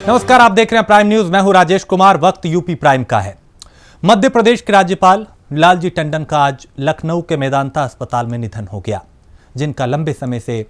नमस्कार, आप देख रहे हैं प्राइम न्यूज। मैं हूं राजेश कुमार। वक्त यूपी प्राइम का है। मध्य प्रदेश के राज्यपाल लालजी टंडन का आज लखनऊ के मेदांता अस्पताल में निधन हो गया, जिनका लंबे समय से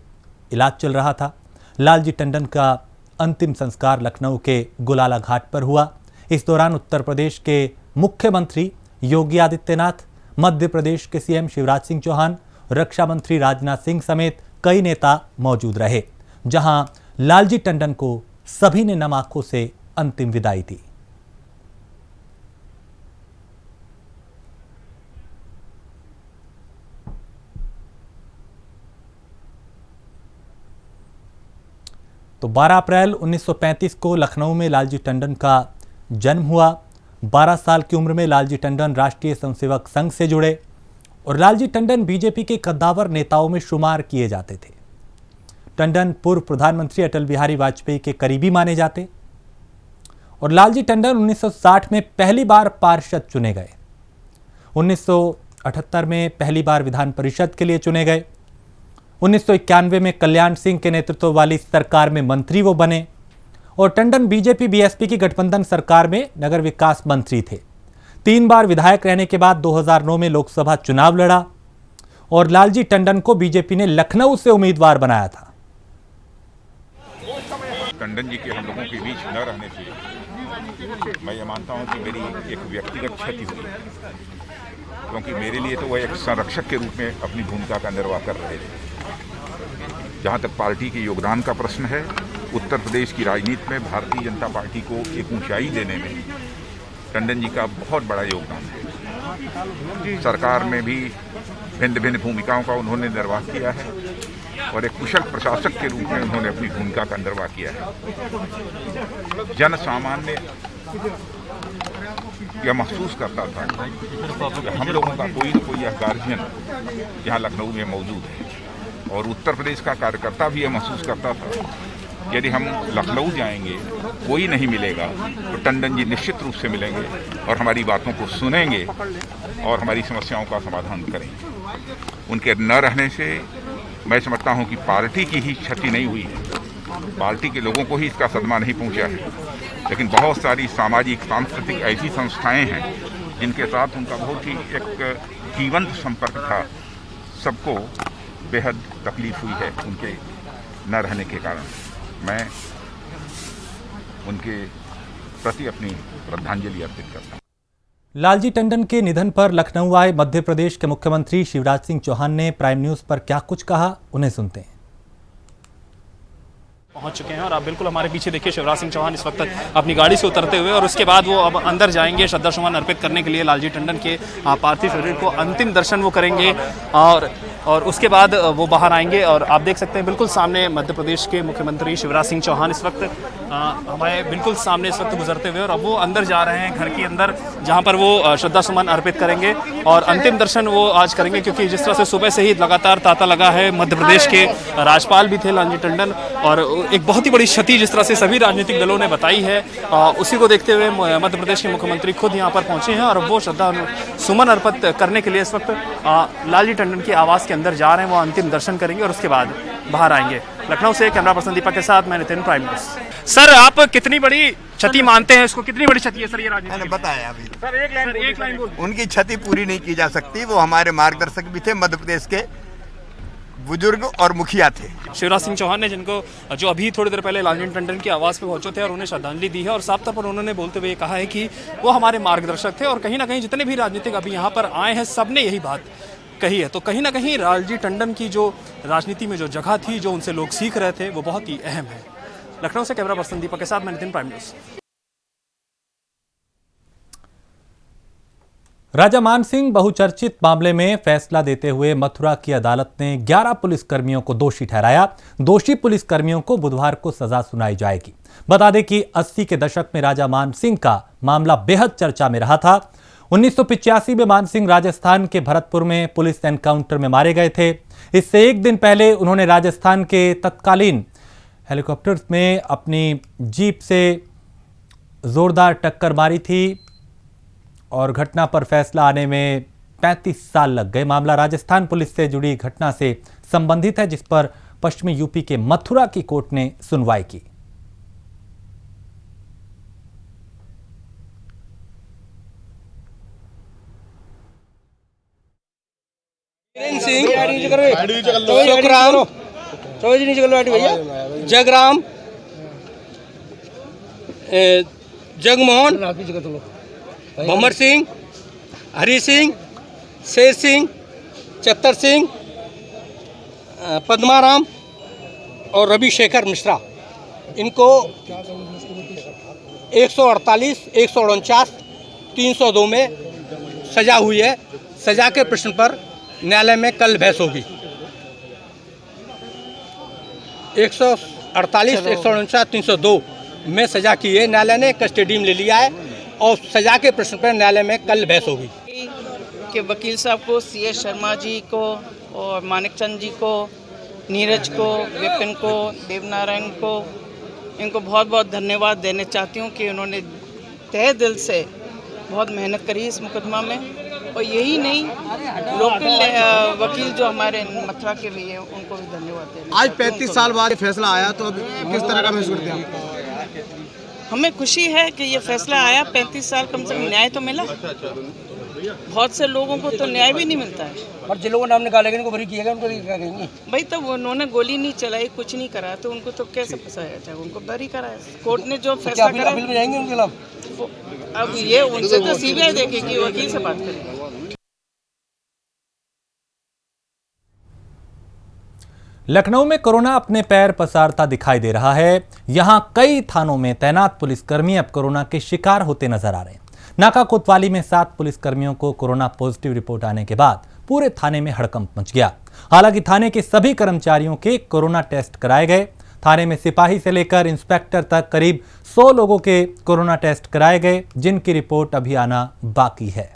इलाज चल रहा था। लालजी टंडन का अंतिम संस्कार लखनऊ के गुलाला घाट पर हुआ। इस दौरान उत्तर प्रदेश के मुख्यमंत्री योगी आदित्यनाथ, मध्य प्रदेश के सीएम शिवराज सिंह चौहान, रक्षा मंत्री राजनाथ सिंह समेत कई नेता मौजूद रहे, जहां लालजी टंडन को सभी ने नम आंखों से अंतिम विदाई दी। तो 12 अप्रैल 1935 को लखनऊ में लालजी टंडन का जन्म हुआ। 12 साल की उम्र में लालजी टंडन राष्ट्रीय स्वयंसेवक संघ से जुड़े और लालजी टंडन बीजेपी के कद्दावर नेताओं में शुमार किए जाते थे। टंडन पूर्व प्रधानमंत्री अटल बिहारी वाजपेयी के करीबी माने जाते और लालजी टंडन 1960 में पहली बार पार्षद चुने गए। 1978 में पहली बार विधान परिषद के लिए चुने गए। 1991 में कल्याण सिंह के नेतृत्व वाली सरकार में मंत्री वो बने और टंडन बीजेपी बीएसपी की गठबंधन सरकार में नगर विकास मंत्री थे। 3 बार विधायक रहने के बाद 2009 में लोकसभा चुनाव लड़ा और लालजी टंडन को बीजेपी ने लखनऊ से उम्मीदवार बनाया था। टंडन जी के हम लोगों के बीच न रहने से मैं ये मानता हूं कि मेरी एक व्यक्तिगत क्षति हुई, क्योंकि मेरे लिए तो वह एक संरक्षक के रूप में अपनी भूमिका का निर्वाह कर रहे थे। जहां तक पार्टी के योगदान का प्रश्न है, उत्तर प्रदेश की राजनीति में भारतीय जनता पार्टी को एक ऊंचाई देने में टंडन जी का बहुत बड़ा योगदान है। सरकार में भी भिन्न भिन्न भूमिकाओं का उन्होंने निर्वाह किया है और एक कुशल प्रशासक के रूप में उन्होंने अपनी भूमिका का निर्वाह किया है। जन सामान्य यह महसूस करता था कि हम लोगों का कोई न कोई यह गार्जियन यहाँ लखनऊ में मौजूद है, और उत्तर प्रदेश का कार्यकर्ता भी यह महसूस करता था कि यदि हम लखनऊ जाएंगे कोई नहीं मिलेगा तो टंडन जी निश्चित रूप से मिलेंगे और हमारी बातों को सुनेंगे और हमारी समस्याओं का समाधान करेंगे। उनके न रहने से मैं समझता हूं कि पार्टी की ही क्षति नहीं हुई है, पार्टी के लोगों को ही इसका सदमा नहीं पहुंचा है, लेकिन बहुत सारी सामाजिक सांस्कृतिक ऐसी संस्थाएं हैं जिनके साथ उनका बहुत ही एक जीवंत संपर्क था। सबको बेहद तकलीफ हुई है उनके न रहने के कारण। मैं उनके प्रति अपनी श्रद्धांजलि अर्पित करता हूं। लालजी टंडन के निधन पर लखनऊ आए मध्य प्रदेश के मुख्यमंत्री शिवराज सिंह चौहान ने प्राइम न्यूज पर क्या कुछ कहा, उन्हें सुनते हैं। पहुंच चुके हैं और आप बिल्कुल हमारे पीछे देखिए शिवराज सिंह चौहान इस वक्त अपनी गाड़ी से उतरते हुए, और उसके बाद वो अब अंदर जाएंगे श्रद्धा सुमन अर्पित करने के लिए लालजी टंडन के पार्थिव शरीर को अंतिम दर्शन वो करेंगे और उसके बाद वो बाहर आएंगे। और आप देख सकते हैं बिल्कुल सामने मध्य प्रदेश के मुख्यमंत्री शिवराज सिंह चौहान इस वक्त हमारे बिल्कुल सामने इस वक्त गुजरते हुए, और अब वो अंदर जा रहे हैं घर के अंदर, जहां पर वो श्रद्धा सुमन अर्पित करेंगे और अंतिम दर्शन वो आज करेंगे। क्योंकि जिस तरह से सुबह से ही लगातार तांता लगा है, मध्य प्रदेश के राज्यपाल भी थे लालजी टंडन, और एक बहुत ही बड़ी क्षति जिस तरह से सभी राजनीतिक दलों ने बताई है, उसी को देखते हुए मध्य प्रदेश के मुख्यमंत्री खुद यहाँ पर पहुंचे हैं और वो श्रद्धा सुमन अर्पित करने के लिए इस वक्त लालजी टंडन के आवास के अंदर जा रहे हैं। वो अंतिम दर्शन करेंगे और उसके बाद बाहर आएंगे। लखनऊ से कैमरा पर्सन दीपक के साथ मैं नितिन, प्राइम न्यूज। सर, आप कितनी बड़ी क्षति मानते हैं इसको, कितनी बड़ी क्षति है सर ये राजनीति? मैंने बताया अभी। सर एक लाइन बोल। उनकी क्षति पूरी नहीं की जा सकती। वो हमारे मार्गदर्शक भी थे, मध्य प्रदेश के बुजुर्ग और मुखिया थे। शिवराज सिंह चौहान ने, जिनको जो अभी थोड़ी देर पहले लालजी टंडन की आवास पे पहुंचे थे और उन्हें श्रद्धांजलि दी है, और साफ तौर पर उन्होंने बोलते हुए कहा है कि वो हमारे मार्गदर्शक थे, और कहीं ना कहीं जितने भी राजनीतिक अभी यहाँ पर आए हैं सबने यही बात कही है। तो कहीं ना कहीं लालजी टंडन की जो राजनीति में जो जगह थी, जो उनसे लोग सीख रहे थे, वो बहुत ही अहम है। लखनऊ से कैमरा पर्सन दीपक के साथ मैं नितिन, प्राइम न्यूज। राजा मान सिंह बहुचर्चित मामले में फैसला देते हुए मथुरा की अदालत ने 11 पुलिसकर्मियों को दोषी ठहराया। दोषी पुलिसकर्मियों को बुधवार को सजा सुनाई जाएगी। बता दें कि 80 के दशक में राजा मान सिंह का मामला बेहद चर्चा में रहा था। 1985 में मान सिंह राजस्थान के भरतपुर में पुलिस एनकाउंटर में मारे गए थे। इससे एक दिन पहले उन्होंने राजस्थान के तत्कालीन हेलीकॉप्टर में अपनी जीप से जोरदार टक्कर मारी थी और घटना पर फैसला आने में 35 साल लग गए। मामला राजस्थान पुलिस से जुड़ी घटना से संबंधित है, जिस पर पश्चिमी यूपी के मथुरा की कोर्ट ने सुनवाई की। सिंह, सुखराम, जगराम, जगमोहन, भमर सिंह, हरी सिंह, शेर सिंह, चत्तर सिंह, पद्माराम और रविशेखर मिश्रा, इनको 148, 149, 302 में सजा हुई है। सजा के प्रश्न पर न्यायालय में कल बहस होगी। 148, 149, 302 में सजा की है, न्यायालय ने कस्टडी में ले लिया है और सजा के प्रश्न पर न्यायालय में कल बहस होगी। के वकील साहब को, CS शर्मा जी को और मानिकचंद जी को, नीरज को, विपिन को, देवनारायण को, इनको बहुत बहुत धन्यवाद देना चाहती हूँ कि उन्होंने तहे दिल से बहुत मेहनत करी इस मुकदमा में। और यही नहीं, लोकल वकील जो हमारे मथुरा के भी हैं उनको भी धन्यवाद देना। आज 35 साल बाद फैसला आया तो अब किस तरह का महसूस करते हैं? हमें खुशी है कि ये फैसला आया। 35 साल कम से कम न्याय तो मिला। बहुत से लोगों को तो न्याय भी नहीं मिलता है। और जिन लोगों ने हमने कहा इनको बरी किया उनको क्या कहेंगे? भाई तब उन्होंने गोली नहीं चलाई, कुछ नहीं करा, तो उनको तो कैसे फंसाया जाए? उनको बरी कराया कोर्ट ने जो फैसला करा। अपील में जाएंगे उनके खिलाफ? अब ये उनसे तो CBI देखेगी, वकील से बात करेगी। लखनऊ में कोरोना अपने पैर पसारता दिखाई दे रहा है। यहां कई थानों में तैनात पुलिसकर्मी अब कोरोना के शिकार होते नजर आ रहे हैं। नाका कोतवाली में 7 पुलिसकर्मियों को कोरोना पॉजिटिव रिपोर्ट आने के बाद पूरे थाने में हड़कंप मच गया। हालांकि थाने के सभी कर्मचारियों के कोरोना टेस्ट कराए गए। थाने में सिपाही से लेकर इंस्पेक्टर तक करीब 100 लोगों के कोरोना टेस्ट कराए गए, जिनकी रिपोर्ट अभी आना बाकी है।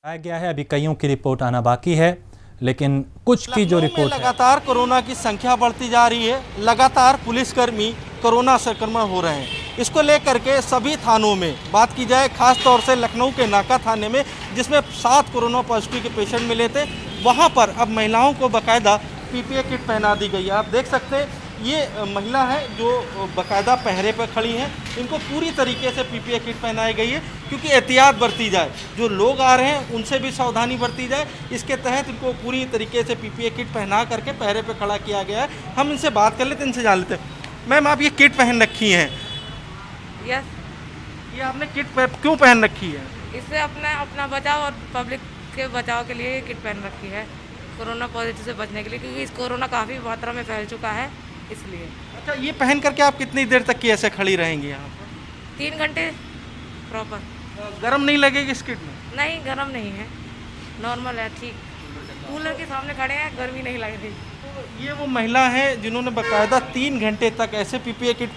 आया गया है, अभी कईयों की रिपोर्ट आना बाकी है, लेकिन कुछ की जो रिपोर्ट है। लगातार कोरोना की संख्या बढ़ती जा रही है। लगातार पुलिसकर्मी कोरोना संक्रमण हो रहे हैं। इसको लेकर के सभी थानों में बात की जाए, खास तौर से लखनऊ के नाका थाने में, जिसमें 7 कोरोना पॉजिटिव के पेशेंट मिले थे, वहां पर अब महिलाओं को बाकायदा PPE किट पहना दी गई है। आप देख सकते हैं ये महिला है जो बाकायदा पहरे पर खड़ी हैं। इनको पूरी तरीके से PPE किट पहनाई गई है क्योंकि एहतियात बरती जाए, जो लोग आ रहे हैं उनसे भी सावधानी बरती जाए। इसके तहत इनको पूरी तरीके से PPE किट पहना करके पहरे पर खड़ा किया गया है। हम इनसे बात कर लेते हैं, इनसे जान लेते हैं। मैम, आप ये किट पहन रखी हैं? यस। ये आपने किट क्यों पहन रखी है? इससे अपना बचाव और पब्लिक के बचाव के लिए किट पहन रखी है, कोरोना पॉजिटिव से बचने के लिए, क्योंकि इस कोरोना काफ़ी मात्रा में फैल चुका है, इसलिए। अच्छा, ये पहन करके आप कितनी देर तक की ऐसे खड़ी रहेंगी यहाँ पर? 3 घंटे प्रॉपर। गर्म नहीं लगेगी इस किट में? नहीं, गर्म नहीं है, नॉर्मल है, ठीक। कूलर के सामने खड़े हैं, गर्मी नहीं लग रही। ये वो महिला है जिन्होंने बाकायदा 3 घंटे तक ऐसे PPE किट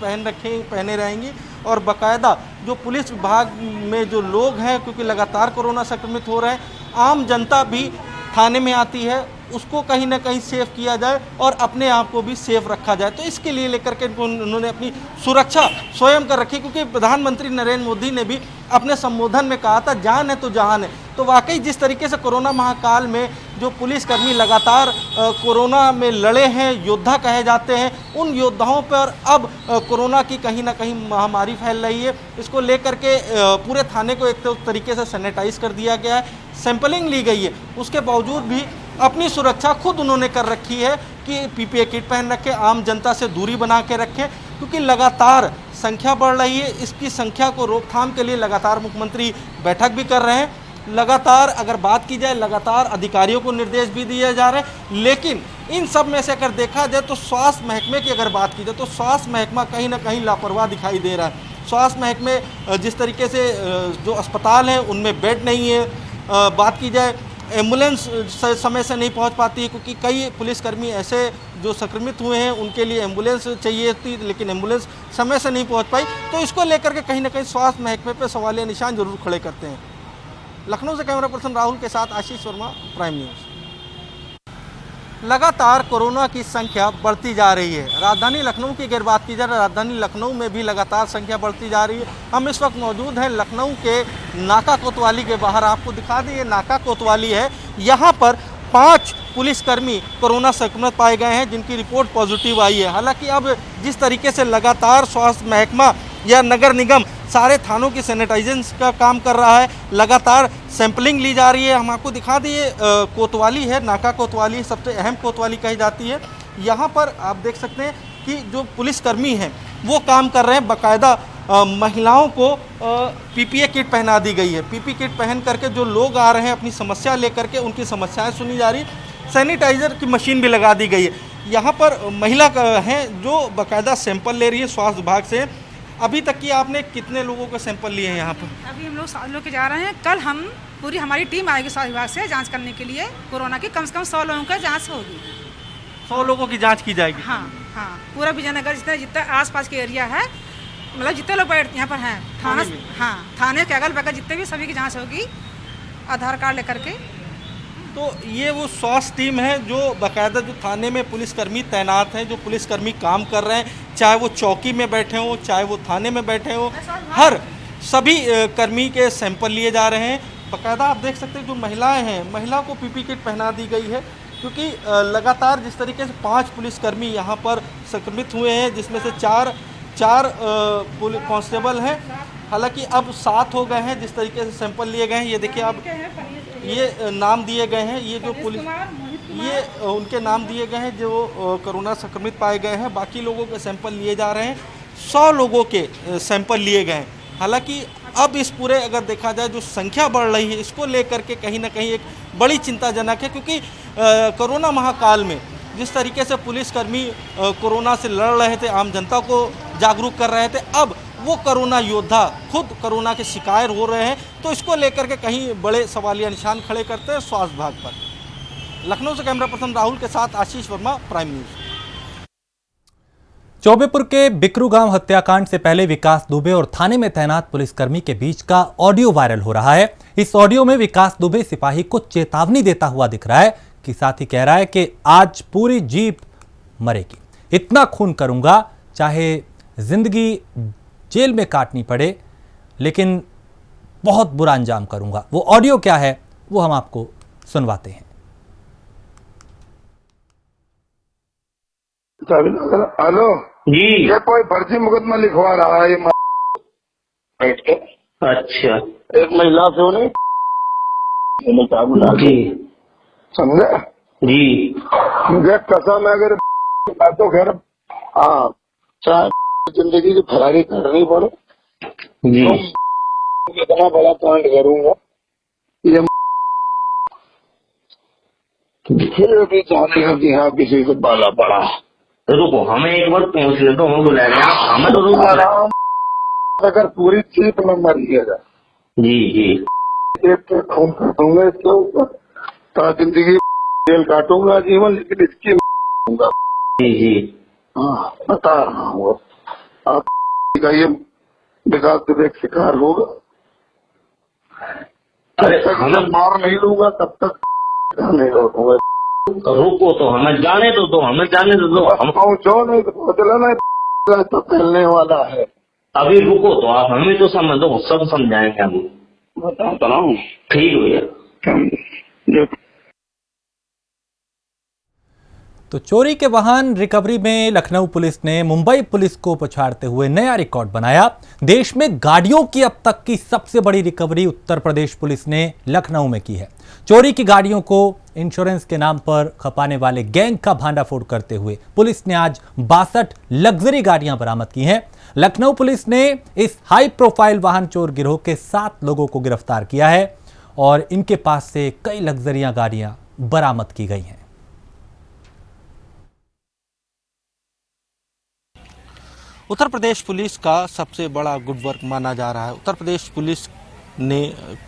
पहने रहेंगी। और बाकायदा जो पुलिस विभाग में जो लोग हैं, क्योंकि लगातार कोरोना संक्रमित हो रहे हैं, आम जनता भी थाने में आती है, उसको कहीं ना कहीं सेफ किया जाए और अपने आप को भी सेफ रखा जाए। तो इसके लिए लेकर के उन्होंने अपनी सुरक्षा स्वयं कर रखी, क्योंकि प्रधानमंत्री नरेंद्र मोदी ने भी अपने संबोधन में कहा था, जान है तो जहान है। तो वाकई जिस तरीके से कोरोना महाकाल में जो पुलिसकर्मी लगातार कोरोना में लड़े हैं, योद्धा कहे जाते हैं, उन योद्धाओं पर अब कोरोना की कहीं ना कहीं महामारी फैल रही है। इसको लेकर के पूरे थाने को एक तरीके से सैनिटाइज कर दिया गया है, सैंपलिंग ली गई है। उसके बावजूद भी अपनी सुरक्षा खुद उन्होंने कर रखी है कि PPE किट पहन रखें, आम जनता से दूरी बना के रखें, क्योंकि लगातार संख्या बढ़ रही है। इसकी संख्या को रोकथाम के लिए लगातार मुख्यमंत्री बैठक भी कर रहे हैं। लगातार अगर बात की जाए, लगातार अधिकारियों को निर्देश भी दिए जा रहे हैं। लेकिन इन सब में से अगर देखा जाए तो स्वास्थ्य महकमे की अगर बात की जाए तो स्वास्थ्य महकमा कहीं ना कहीं लापरवाह दिखाई दे रहा है। स्वास्थ्य महकमे जिस तरीके से जो अस्पताल हैं उनमें बेड नहीं है। बात की जाए, एम्बुलेंस समय से नहीं पहुंच पाती, क्योंकि कई पुलिसकर्मी ऐसे जो संक्रमित हुए हैं उनके लिए एम्बुलेंस चाहिए थी, लेकिन एम्बुलेंस समय से नहीं पहुंच पाई। तो इसको लेकर के कहीं ना कहीं स्वास्थ्य महकमे पर सवालिया निशान जरूर खड़े करते हैं। लखनऊ से कैमरा पर्सन राहुल के साथ आशीष वर्मा, प्राइम न्यूज़। लगातार कोरोना की संख्या बढ़ती जा रही है। राजधानी लखनऊ की अगर बात की जाए, राजधानी लखनऊ में भी लगातार संख्या बढ़ती जा रही है। हम इस वक्त मौजूद हैं लखनऊ के नाका कोतवाली के बाहर। आपको दिखा दें, ये नाका कोतवाली है। यहाँ पर 5 पुलिसकर्मी कोरोना संक्रमित पाए गए हैं, जिनकी रिपोर्ट पॉजिटिव आई है। हालांकि अब जिस तरीके से लगातार स्वास्थ्य महकमा या नगर निगम सारे थानों की सैनिटाइजेशन का काम कर रहा है, लगातार सैंपलिंग ली जा रही है। हम आपको दिखा दिए, कोतवाली है, नाका कोतवाली सबसे अहम कोतवाली कही जाती है। यहाँ पर आप देख सकते हैं कि जो पुलिसकर्मी हैं वो काम कर रहे हैं। बाकायदा महिलाओं को पीपीए किट पहना दी गई है। पीपी किट पहन करके जो लोग आ रहे हैं अपनी समस्या लेकर के, उनकी समस्याएं सुनी जा रही। सैनिटाइजर की मशीन भी लगा दी गई है। यहाँ पर महिला हैं जो बाकायदा सैंपल ले रही है स्वास्थ्य विभाग से। अभी तक की आपने कितने लोगों का सैंपल लिए हैं यहाँ पर? अभी हम लोग 7 लोग के जा रहे हैं। कल हम पूरी हमारी टीम आएगी स्वास्थ्य विभाग से जांच करने के लिए। कोरोना की कम से कम 100 लोगों का जांच होगी। 100 लोगों की जांच की जाएगी? हाँ हाँ, पूरा विजयनगर जितना आसपास के एरिया है, मतलब जितने लोग यहाँ पर हैं थाना, हाँ थाने के अगल बगल जितने भी, सभी की जाँच होगी आधार कार्ड लेकर के। तो ये वो स्वास्थ्य टीम है जो बाकायदा जो थाने में पुलिसकर्मी तैनात हैं, जो पुलिसकर्मी काम कर रहे हैं, चाहे वो चौकी में बैठे हों, चाहे वो थाने में बैठे हों, हर सभी कर्मी के सैंपल लिए जा रहे हैं। बाकायदा आप देख सकते हैं जो महिलाएं हैं, महिला को पीपी किट पहना दी गई है, क्योंकि लगातार जिस तरीके से 5 पुलिसकर्मी यहाँ पर संक्रमित हुए हैं, जिसमें से 4 कांस्टेबल हैं। हालांकि अब 7 हो गए हैं जिस तरीके से सैंपल लिए गए हैं। ये देखिए आप, ये नाम दिए गए हैं, ये जो पुलिस, ये उनके नाम दिए गए हैं जो कोरोना संक्रमित पाए गए हैं। बाकी लोगों के सैंपल लिए जा रहे हैं। 100 लोगों के सैंपल लिए गए हैं। हालांकि अब इस पूरे अगर देखा जाए जो संख्या बढ़ रही है, इसको लेकर के कहीं ना कहीं एक बड़ी चिंताजनक है, क्योंकि कोरोना महाकाल में जिस तरीके से पुलिसकर्मी कोरोना से लड़ रहे थे, आम जनता को जागरूक कर रहे थे, अब वो कोरोना योद्धा खुद कोरोना के शिकार हो रहे हैं। तो इसको लेकर के कहीं बड़े सवालिया निशान खड़े करते हैं स्वास्थ्य विभाग पर। लखनऊ से कैमरा पर्सन राहुल के साथ आशीष वर्मा, प्राइम न्यूज। चौबेपुर के बिकरू गांव हत्याकांड से पहले विकास दुबे और थाने में तैनात पुलिसकर्मी के बीच का ऑडियो वायरल हो रहा है। इस ऑडियो में विकास दुबे सिपाही को चेतावनी देता हुआ दिख रहा है कि साथ ही कह रहा है कि आज पूरी जीप मरेगी, इतना खून करूंगा चाहे जिंदगी जेल में काटनी पड़े, लेकिन बहुत बुरा अंजाम करूंगा। वो ऑडियो क्या है वो हम आपको सुनवाते हैं। हेलो जी, ये कोई फर्जी मुकदमा लिखवा रहा है बैठ के। अच्छा, एक महिला से उन्हें जी समझे जी। मुझे कसम है अगर तो खैर हाँ, चाहे जिंदगी की फरारी करनी पड़े जी, तो इतना बड़ा कांड करूंगा ये फिर भी जानेगा कि हाँ किसी को बाला पड़ा। रुको, हमें एक बार पहुँच ले तो हम बुला रहे हैं, हमें तो रुको। अगर पूरी जीप में मरिएगा जी जी, एक खून काटूंगा इसके ऊपर, तो जिंदगी जेल काटूंगा जीवन, लेकिन इसकी जी जी हाँ बता रहा हूँ। आपका ये विकास दुबे का शिकार होगा। अरे हमें मार नहीं लूंगा तब तक नहीं लौटूंगा। रुको तो हमें जाने दो, हमें जाने दो, हम पहुँचो नहीं तो चलाना तो फैलने वाला है। अभी रुको तो आप हमें तो समझो, सब समझाएंगे हम। बताता रहा हूँ, ठीक भैया। तो चोरी के वाहन रिकवरी में लखनऊ पुलिस ने मुंबई पुलिस को पछाड़ते हुए नया रिकॉर्ड बनाया। देश में गाड़ियों की अब तक की सबसे बड़ी रिकवरी उत्तर प्रदेश पुलिस ने लखनऊ में की है। चोरी की गाड़ियों को इंश्योरेंस के नाम पर खपाने वाले गैंग का भांडाफोड़ करते हुए पुलिस ने आज 62 लग्जरी गाड़ियां बरामद की हैं। लखनऊ पुलिस ने इस हाई प्रोफाइल वाहन चोर गिरोह के 7 लोगों को गिरफ्तार किया है और इनके पास से कई लग्जरियां गाड़ियां बरामद की गई हैं। उत्तर प्रदेश पुलिस का सबसे बड़ा गुड वर्क माना जा रहा है। उत्तर प्रदेश पुलिस ने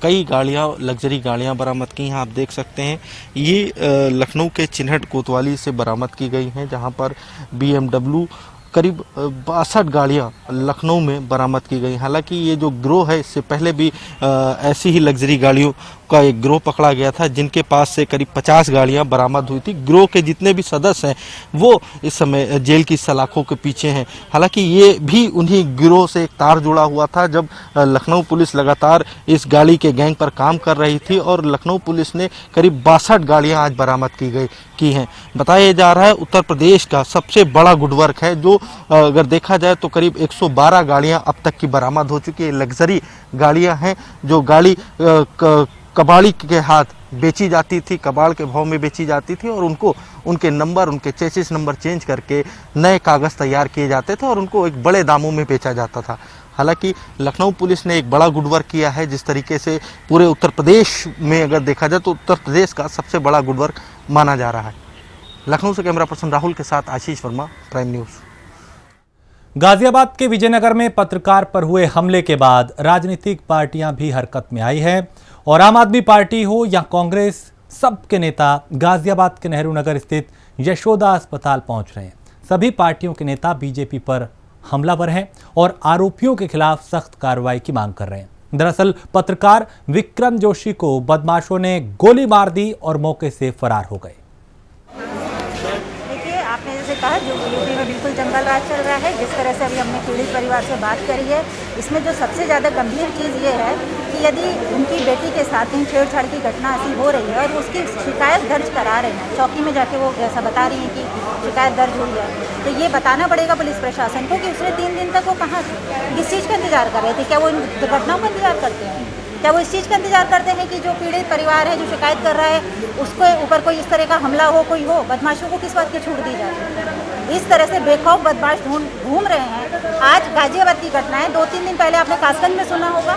कई गाड़ियां, लग्जरी गाड़ियां बरामद की हैं। आप देख सकते हैं ये लखनऊ के चिन्हट कोतवाली से बरामद की गई हैं, जहां पर BMW करीब 62 गाड़ियां लखनऊ में बरामद की गई। हालांकि ये जो गिरोह है इससे पहले भी ऐसी ही लग्जरी गाड़ियों का एक गिरोह पकड़ा गया था, जिनके पास से करीब 50 गाड़ियां बरामद हुई थी। गिरोह के जितने भी सदस्य हैं वो इस समय जेल की सलाखों के पीछे हैं। हालांकि ये भी उन्हीं गिरोह से एक तार जुड़ा हुआ था। जब लखनऊ पुलिस लगातार इस गाड़ी के गैंग पर काम कर रही थी और लखनऊ पुलिस ने करीब 62 गाड़ियां आज बरामद की हैं। बताया जा रहा है उत्तर प्रदेश का सबसे बड़ा गुडवर्क है, जो अगर देखा जाए तो करीब 112 गाड़ियां अब तक की बरामद हो चुकी है। लग्जरी गाड़ियां हैं जो गाड़ी कबाड़ी के हाथ बेची जाती थी, कबाड़ के भाव में बेची जाती थी और उनको उनके नंबर, उनके चेसिस नंबर चेंज करके नए कागज़ तैयार किए जाते थे और उनको एक बड़े दामों में बेचा जाता था। हालांकि लखनऊ पुलिस ने एक बड़ा गुडवर्क किया है। जिस तरीके से पूरे उत्तर प्रदेश में अगर देखा जाए तो उत्तर प्रदेश का सबसे बड़ा गुडवर्क माना जा रहा है। लखनऊ से कैमरा पर्सन राहुल के साथ आशीष वर्मा, प्राइम न्यूज़। गाजियाबाद के विजयनगर में पत्रकार पर हुए हमले के बाद राजनीतिक पार्टियां भी हरकत में आई है और आम आदमी पार्टी हो या कांग्रेस, सबके नेता गाजियाबाद के नेहरू नगर स्थित यशोदा अस्पताल पहुंच रहे हैं। सभी पार्टियों के नेता बीजेपी पर हमलावर हैं और आरोपियों के खिलाफ सख्त कार्रवाई की मांग कर रहे हैं। दरअसल पत्रकार विक्रम जोशी को बदमाशों ने गोली मार दी और मौके से फरार हो गए। देखिए, आपने जैसे कहा जो यूपी में बिल्कुल जंगल राज चल रहा है, जिस तरह से अभी हमने पीड़ित परिवार से बात करी है, इसमें जो सबसे ज़्यादा गंभीर चीज़ ये है कि यदि उनकी बेटी के साथ ही छेड़छाड़ की घटना ऐसी हो रही है और उसकी शिकायत दर्ज करा रहे हैं, चौकी में जाके वो ऐसा बता रही हैं कि शिकायत दर्ज हुई है, तो ये बताना पड़ेगा पुलिस प्रशासन को कि उसने 3 दिन तक वो कहाँ किस चीज़ का इंतजार कर रहे थे। क्या वो इन दुर्घटनाओं का इंतजार करते हैं? क्या वो इस चीज़ का इंतजार करते हैं कि जो पीड़ित परिवार है, जो शिकायत कर रहा है, उसको ऊपर कोई इस तरह का हमला हो, कोई हो? बदमाशों को किस बात की छूट दी जाए? इस तरह से बेखौफ बदमाश घूम रहे हैं। आज गाजियाबाद की घटना है, 2-3 दिन पहले आपने कासगंज में सुना होगा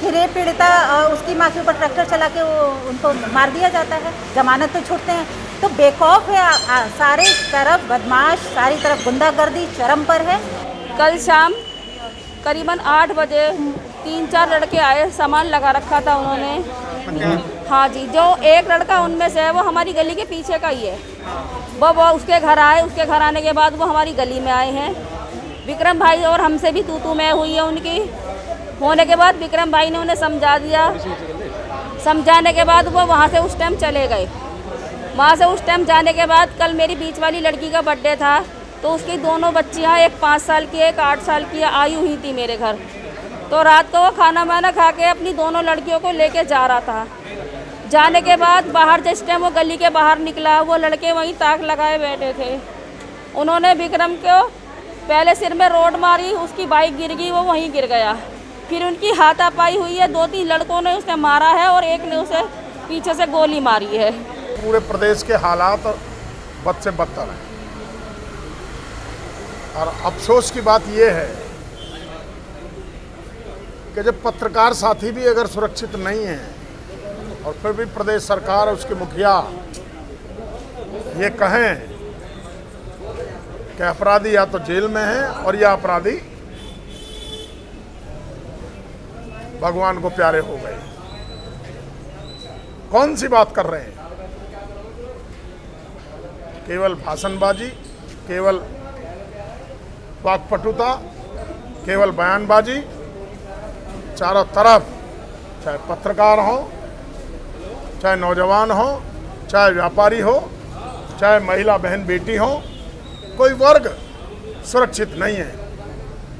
कि रेप पीड़िता उसकी माँ के ऊपर ट्रैक्टर चला के वो उनको मार दिया जाता है, जमानत पे छूटते हैं। तो बेखौफ है, सारे तरफ बदमाश, सारी तरफ गुंडागर्दी चरम पर है। कल शाम करीबन 8 बजे 3-4 लड़के आए, सामान लगा रखा था उन्होंने। हाँ जी, जो एक लड़का उनमें से है वो हमारी गली के पीछे का ही है। वो उसके घर आए, उसके घर आने के बाद वो हमारी गली में आए हैं। विक्रम भाई और हमसे भी तू मैं हुई है उनकी। होने के बाद विक्रम भाई ने उन्हें समझा दिया। समझाने के बाद वो वहाँ से उस टाइम चले गए। वहाँ से उस टाइम जाने के बाद कल मेरी बीच वाली लड़की का बर्थडे था, तो उसकी दोनों बच्चियाँ, एक 5 साल की, एक 8 साल की आई हुई थी मेरे घर। तो रात को वो खाना वाना खा के अपनी दोनों लड़कियों को लेके जा रहा था। जाने के बाद बाहर जिस टाइम वो गली के बाहर निकला, वो लड़के वहीं ताक लगाए बैठे थे। उन्होंने विक्रम को पहले सिर में रोड मारी, उसकी बाइक गिर गई, वो वहीं गिर गया। फिर उनकी हाथापाई हुई है, 2-3 लड़कों ने उसे मारा है और एक ने उसे पीछे से गोली मारी है। पूरे प्रदेश के हालात बद से बदतर हैं और अफसोस की बात यह है कि जब पत्रकार साथी भी अगर सुरक्षित नहीं है और फिर भी प्रदेश सरकार और उसके मुखिया ये कहें कि अपराधी या तो जेल में है और या अपराधी भगवान को प्यारे हो गए। कौन सी बात कर रहे हैं? केवल भाषणबाजी, केवल वाकपटुता, केवल बयानबाजी। चारों तरफ चाहे पत्रकार हो, चाहे नौजवान हो, चाहे व्यापारी हो, चाहे महिला बहन बेटी हो, कोई वर्ग सुरक्षित नहीं है।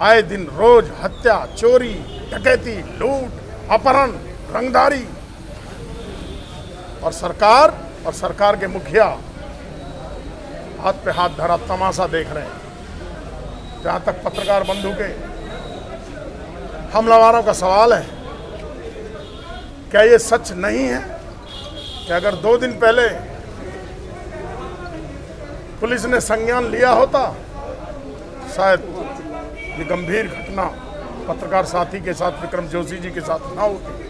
आए दिन रोज हत्या, चोरी, डकैती, लूट, अपहरण, रंगदारी और सरकार के मुखिया हाथ पे हाथ धरा तमाशा देख रहे हैं। जहाँ तक पत्रकार बंधु के हमलावरों का सवाल है, क्या ये सच नहीं है कि अगर 2 दिन पहले पुलिस ने संज्ञान लिया होता, शायद ये गंभीर घटना पत्रकार साथी के साथ, विक्रम जोशी जी के साथ ना होती।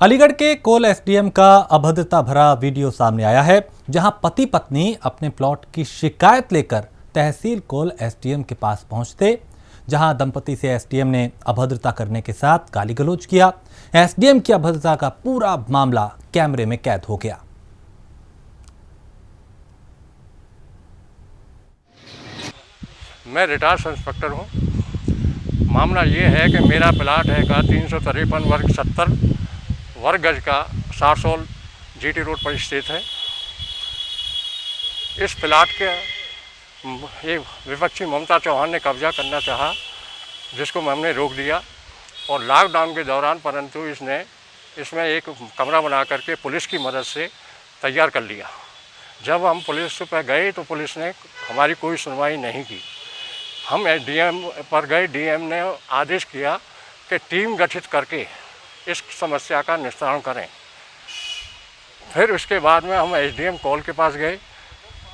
अलीगढ़ के कोल एसडीएम का अभद्रता भरा वीडियो सामने आया है, जहां पति पत्नी अपने प्लॉट की शिकायत लेकर तहसील कोल एसडीएम के पास पहुंचते, जहां दंपति से एसडीएम ने अभद्रता करने के साथ गाली गलौज किया। एसडीएम की अभद्रता का पूरा मामला कैमरे में कैद हो गया। मैं रिटायर्ड सब इंस्पेक्टर हूँ। मामला ये है कि मेरा प्लाट है का 353 वर्ग 70 वर्ग गज का सारसोल जीटी रोड पर स्थित है। इस प्लाट के ये विपक्षी ममता चौहान ने कब्जा करना चाहा, जिसको हमने रोक दिया और लॉकडाउन के दौरान, परंतु इसने इसमें एक कमरा बना करके पुलिस की मदद से तैयार कर लिया। जब हम पुलिस पर गए तो पुलिस ने हमारी कोई सुनवाई नहीं की। हम डीएम पर गए, डीएम ने आदेश किया कि टीम गठित करके इस समस्या का निस्तारण करें। फिर उसके बाद में हम एसडीएम कॉल के पास गए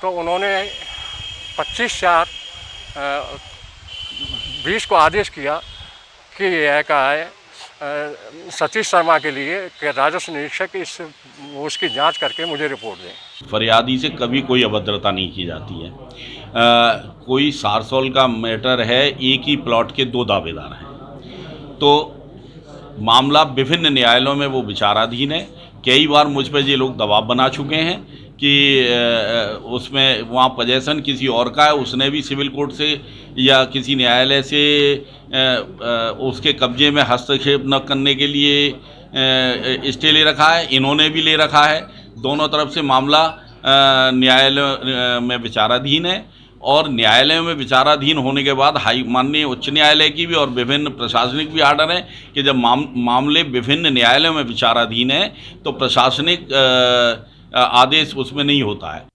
तो उन्होंने 25/4/20 को आदेश किया कि यह कहा है सतीश शर्मा के लिए कि राजस्व निरीक्षक उसकी जांच करके मुझे रिपोर्ट दें। फरियादी से कभी कोई अभद्रता नहीं की जाती है। कोई सारसोल का मैटर है, एक ही प्लॉट के 2 दावेदार हैं, तो मामला विभिन्न न्यायालयों में वो विचाराधीन है। कई बार मुझ पर ये लोग दबाव बना चुके हैं कि उसमें वहाँ पोजेसन किसी और का है, उसने भी सिविल कोर्ट से या किसी न्यायालय से उसके कब्जे में हस्तक्षेप न करने के लिए स्टे ले रखा है, इन्होंने भी ले रखा है। दोनों तरफ से मामला न्यायालय में विचाराधीन है और न्यायालय में विचाराधीन होने के बाद माननीय उच्च न्यायालय की भी और विभिन्न प्रशासनिक भी आर्डर हैं कि जब मामले विभिन्न न्यायालयों में विचाराधीन है तो प्रशासनिक आदेश उसमें नहीं होता है।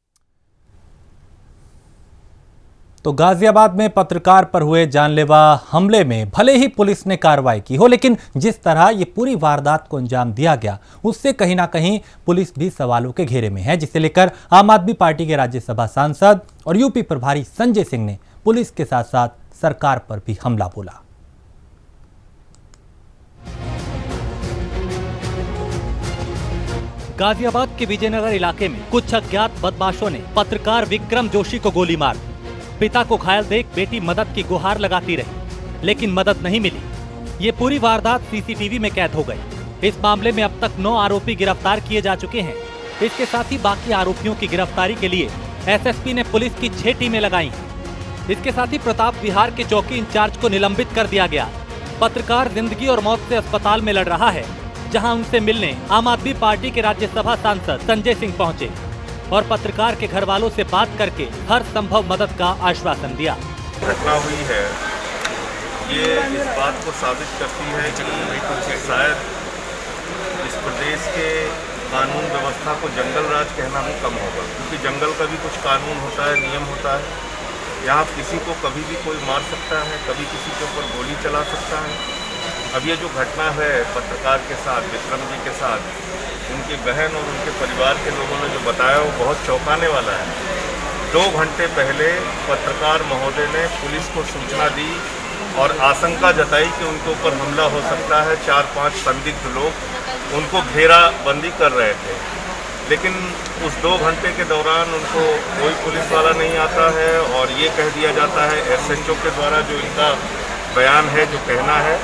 तो गाजियाबाद में पत्रकार पर हुए जानलेवा हमले में भले ही पुलिस ने कार्रवाई की हो, लेकिन जिस तरह ये पूरी वारदात को अंजाम दिया गया उससे कहीं ना कहीं पुलिस भी सवालों के घेरे में है, जिसे लेकर आम आदमी पार्टी के राज्यसभा सांसद और यूपी प्रभारी संजय सिंह ने पुलिस के साथ साथ सरकार पर भी हमला बोला। गाजियाबाद के विजयनगर इलाके में कुछ अज्ञात बदमाशों ने पत्रकार विक्रम जोशी को गोली मार दी। पिता को घायल देख बेटी मदद की गुहार लगाती रही, लेकिन मदद नहीं मिली। ये पूरी वारदात सीसीटीवी में कैद हो गई। इस मामले में अब तक 9 आरोपी गिरफ्तार किए जा चुके हैं। इसके साथ ही बाकी आरोपियों की गिरफ्तारी के लिए एसएसपी ने पुलिस की 6 टीमें लगाई हैं। इसके साथ ही प्रताप विहार के चौकी इंचार्ज को निलंबित कर दिया गया। पत्रकार जिंदगी और मौत से अस्पताल में लड़ रहा है, जहां उनसे मिलने आम आदमी पार्टी के राज्यसभा सांसद संजय सिंह पहुंचे और पत्रकार के घर वालों से बात करके हर संभव मदद का आश्वासन दिया। घटना हुई है ये इस बात को साबित करती है कि शायद इस प्रदेश के कानून व्यवस्था को जंगल राज कहना भी कम होगा, क्योंकि जंगल का भी कुछ कानून होता है, नियम होता है। यहाँ किसी को कभी भी कोई मार सकता है, कभी किसी के ऊपर गोली चला सकता है। अब ये जो घटना है पत्रकार के साथ, विक्रम जी के साथ, उनकी बहन और उनके परिवार के लोगों ने जो बताया वो बहुत चौंकाने वाला है। 2 घंटे पहले पत्रकार महोदय ने पुलिस को सूचना दी और आशंका जताई कि उनके ऊपर हमला हो सकता है। 4-5 संदिग्ध लोग उनको घेराबंदी कर रहे थे, लेकिन उस 2 घंटे के दौरान उनको कोई पुलिस वाला नहीं आता है और ये कह दिया जाता है एसएचओ के द्वारा, जो इनका बयान है, जो कहना है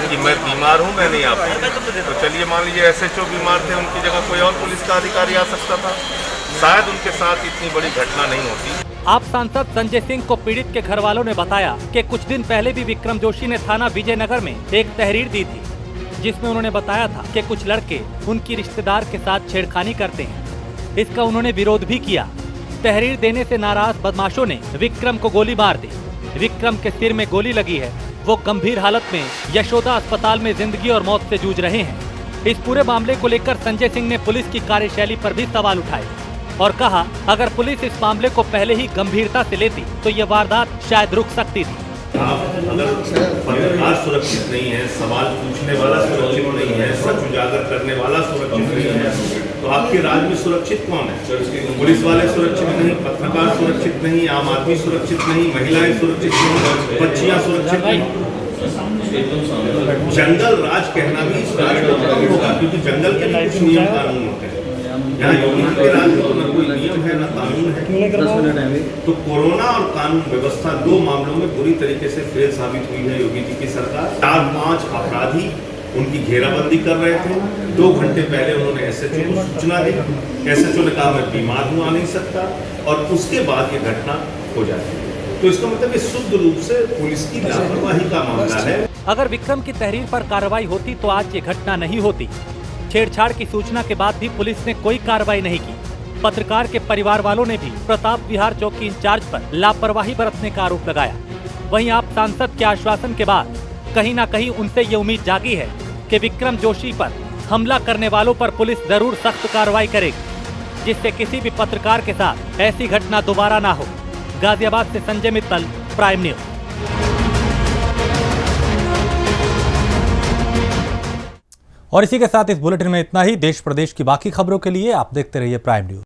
कि मैं बीमार हूं, मैं नहीं आ पाऊंगा। तो चलिए मान लीजिए एसएचओ बीमार थे, उनकी जगह कोई और पुलिस का अधिकारी आ सकता था, शायद उनके साथ इतनी बड़ी घटना नहीं होती। आप सांसद संजय सिंह को पीड़ित के घर वालों ने बताया कि कुछ दिन पहले भी विक्रम जोशी ने थाना विजयनगर में एक तहरीर दी थी, जिसमें उन्होंने बताया था कि कुछ लड़के उनकी रिश्तेदार के साथ छेड़खानी करते हैं। इसका उन्होंने विरोध भी किया। तहरीर देने से नाराज बदमाशों ने विक्रम को गोली मार दी। विक्रम के सिर में गोली लगी है, वो गंभीर हालत में यशोदा अस्पताल में जिंदगी और मौत से जूझ रहे हैं। इस पूरे मामले को लेकर संजय सिंह ने पुलिस की कार्यशैली पर भी सवाल उठाए और कहा, अगर पुलिस इस मामले को पहले ही गंभीरता से लेती तो ये वारदात शायद रुक सकती थी। अगर पत्रकार सुरक्षित नहीं है, सवाल पूछने वाला सुरक्षित नहीं है, सच उजागर करने वाला सुरक्षित नहीं है, तो आपके राज्य में सुरक्षित कौन है? पुलिस वाले सुरक्षित नहीं, पत्रकार सुरक्षित नहीं, आम आदमी सुरक्षित नहीं, महिलाएं सुरक्षित नहीं, बच्चियां सुरक्षित नहीं। जंगल राज कहना भी इस राज्य में कम होगा, क्योंकि जंगल के भी कुछ नियम कानून होते हैं। यहाँ योगी के राज्य में न कोई नियम है, न कानून है। तो कोरोना और कानून व्यवस्था 2 मामलों में बुरी तरीके से फेल साबित हुई है योगी जी की सरकार। 4-5 अपराधी उनकी घेराबंदी कर रहे थे। 2 घंटे पहले उन्होंने एसएचओ को सूचना दी। एसएचओ ने कहा मैं बीमार हूँ, आ नहीं सकता, और उसके बाद ये घटना हो जाती है। तो इसका मतलब कि शुद्ध रूप से पुलिस की लापरवाही का मामला है। अगर विक्रम की तहरीर पर कार्रवाई होती तो आज ये घटना नहीं होती। छेड़छाड़ की सूचना के बाद भी पुलिस ने कोई कार्रवाई नहीं की। पत्रकार के परिवार वालों ने भी प्रताप विहार चौकी इंचार्ज पर लापरवाही बरतने का आरोप लगाया। वहीं आप सांसद के आश्वासन के बाद कहीं न कहीं उनसे ये उम्मीद जागी है कि विक्रम जोशी पर हमला करने वालों पर पुलिस जरूर सख्त कार्रवाई करेगी, जिससे किसी भी पत्रकार के साथ ऐसी घटना दोबारा ना हो। गाजियाबाद से संजय मित्तल, प्राइम न्यूज। और इसी के साथ इस बुलेटिन में इतना ही। देश प्रदेश की बाकी खबरों के लिए आप देखते रहिए प्राइम न्यूज।